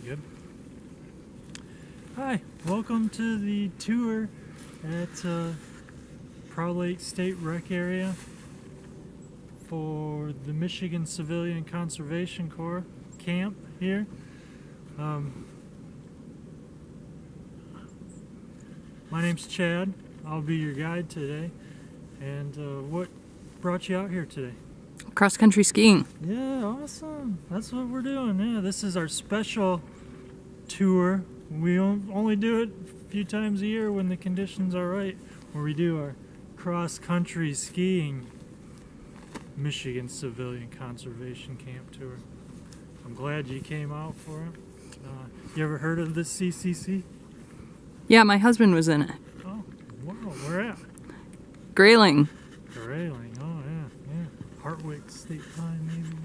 Good. Hi, welcome to the tour at Proud Lake State Rec Area for the Michigan Civilian Conservation Corps camp here. My name's Chad. I'll be your guide today. And what brought you out here today? Cross-country skiing. Yeah, awesome. That's what we're doing. Yeah, this is our special tour. We only do it a few times a year when the conditions are right, where we do our cross-country skiing Michigan Civilian Conservation Camp tour. I'm glad you came out for it. You ever heard of the CCC? Yeah, my husband was in it. Oh, wow. Where at? Grayling. Grayling. Oh, yeah. Hartwick State Pine, maybe.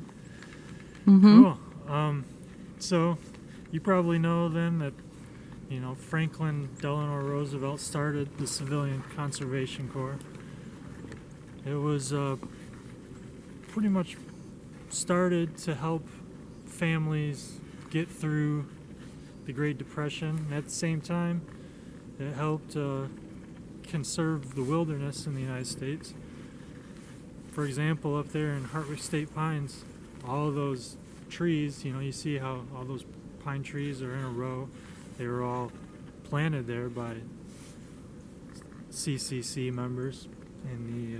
Mm-hmm. Cool. So you probably know then that, Franklin Delano Roosevelt started the Civilian Conservation Corps. It was pretty much started to help families get through the Great Depression. At the same time, it helped conserve the wilderness in the United States. For example, up there in Hartwick State Pines, all of those trees, you see how all those pine trees are in a row. They were all planted there by CCC members in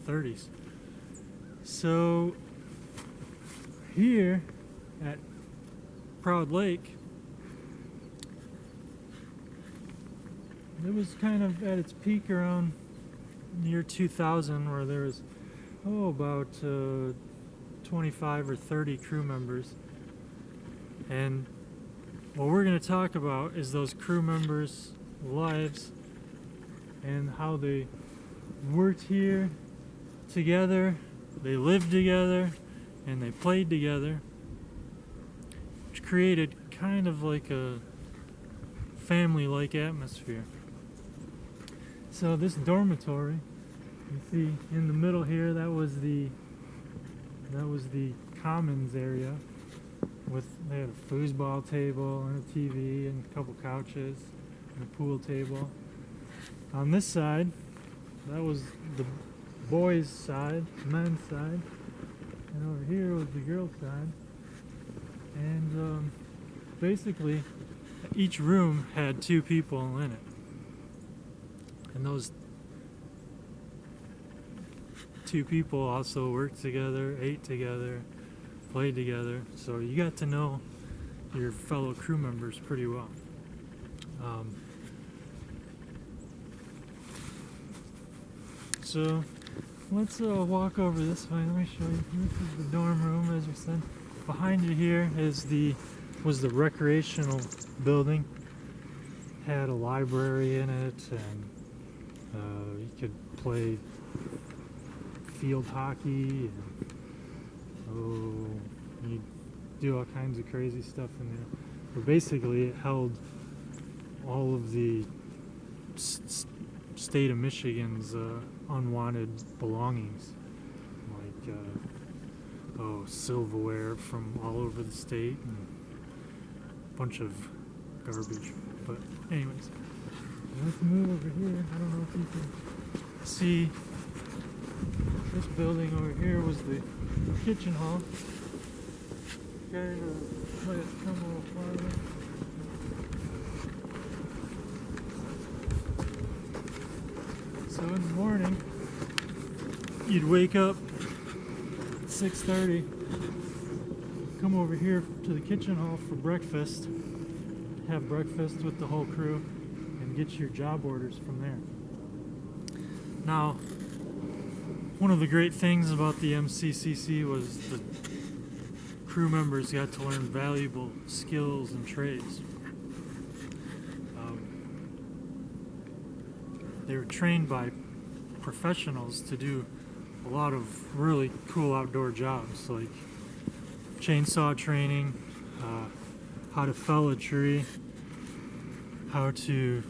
the 30s. So here at Proud Lake, it was kind of at its peak around year 2000, where there was about 25 or 30 crew members. And what we're going to talk about is those crew members' lives and how they worked here together, they lived together, and they played together, which created kind of like a family-like atmosphere. So this dormitory, you see in the middle here, that was the commons area. They had a foosball table and a TV and a couple couches and a pool table. On this side, that was the boys' side, men's side, and over here was the girls' side. And basically, each room had two people in it. And those two people also worked together, ate together, played together. So you got to know your fellow crew members pretty well. So let's walk over this way. Let me show you. This is the dorm room, as we said. Behind you here was the recreational building. Had a library in it, and you could play field hockey, and you do all kinds of crazy stuff in there. But basically, it held all of the state of Michigan's unwanted belongings, like silverware from all over the state and a bunch of garbage. But anyways, let's move over here. I don't know if you can see this building over here was the kitchen hall. Let it come a little farther. So in the morning, you'd wake up at 6:30, come over here to the kitchen hall for breakfast, have breakfast with the whole crew, and get your job orders from there. Now, one of the great things about the MCCC was the crew members got to learn valuable skills and trades. They were trained by professionals to do a lot of really cool outdoor jobs, like chainsaw training, how to fell a tree, how to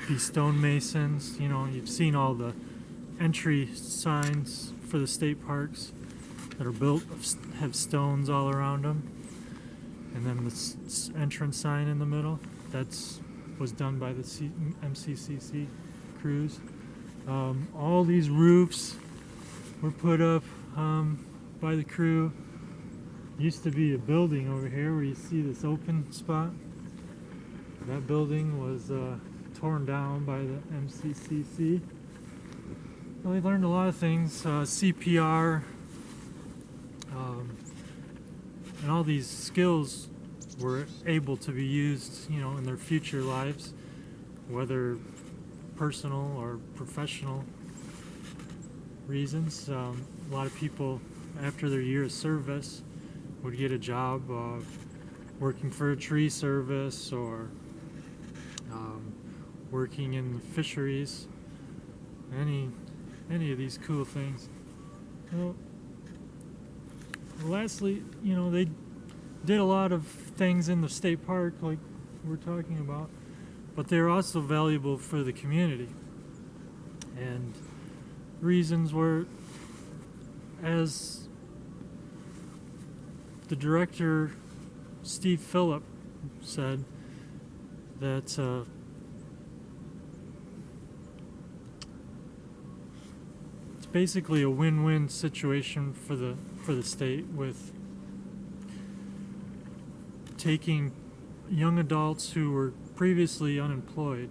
be stonemasons. You've seen all the entry signs for the state parks that are built, have stones all around them. and then the entrance sign in the middle, was done by the MCCC crews. All these roofs were put up by the crew. Used to be a building over here where you see this open spot. That building was torn down by the MCCC. Well, they learned a lot of things, CPR, and all these skills were able to be used, in their future lives, whether personal or professional reasons. A lot of people, after their year of service, would get a job working for a tree service or working in the fisheries. Any of these cool things. Well, lastly, they did a lot of things in the state park like we're talking about, but they're also valuable for the community. And reasons were, as the director Steve Phillip said, that it's basically a win-win situation for the state, with taking young adults who were previously unemployed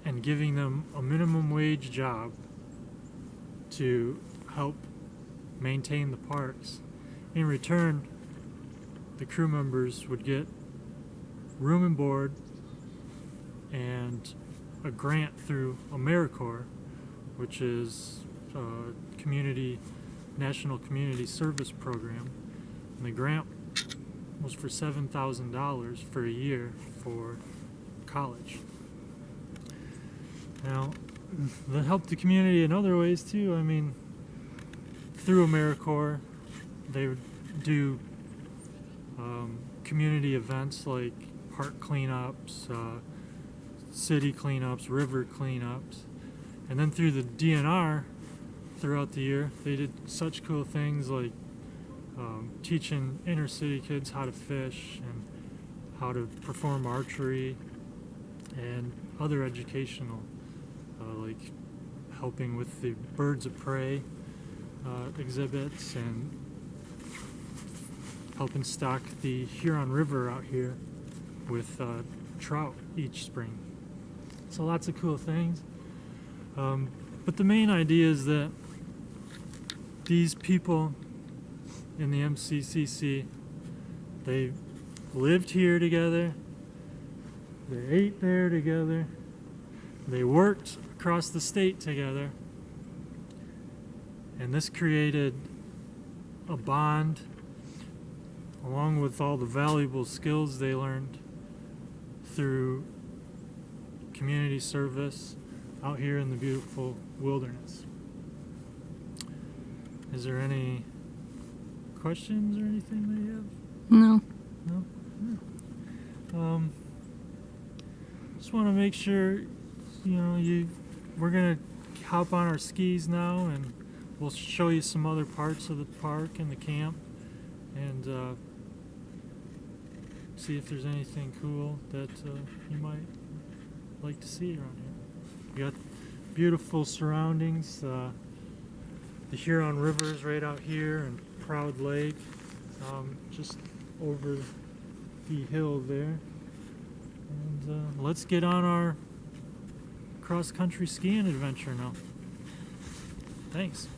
and giving them a minimum wage job to help maintain the parks. In return, the crew members would get room and board and a grant through AmeriCorps, which is a national community service program. And the grant was for $7,000 for a year for college. Now, that helped the community in other ways too. I mean, through AmeriCorps, they would do community events like park cleanups, city cleanups, river cleanups. And then through the DNR, throughout the year, they did such cool things like teaching inner city kids how to fish and how to perform archery and other educational, like helping with the birds of prey exhibits and helping stock the Huron River out here with trout each spring. So lots of cool things. But the main idea is that these people in the MCCC, they lived here together, they ate there together, they worked across the state together, and this created a bond, along with all the valuable skills they learned through community service out here in the beautiful wilderness. Is there any questions or anything that you have? No. No? Just want to make sure, we're going to hop on our skis now, and we'll show you some other parts of the park and the camp, and see if there's anything cool that you might like to see around here. You got beautiful surroundings. The Huron River is right out here, and Proud Lake, just over the hill there. And let's get on our cross-country skiing adventure now. Thanks.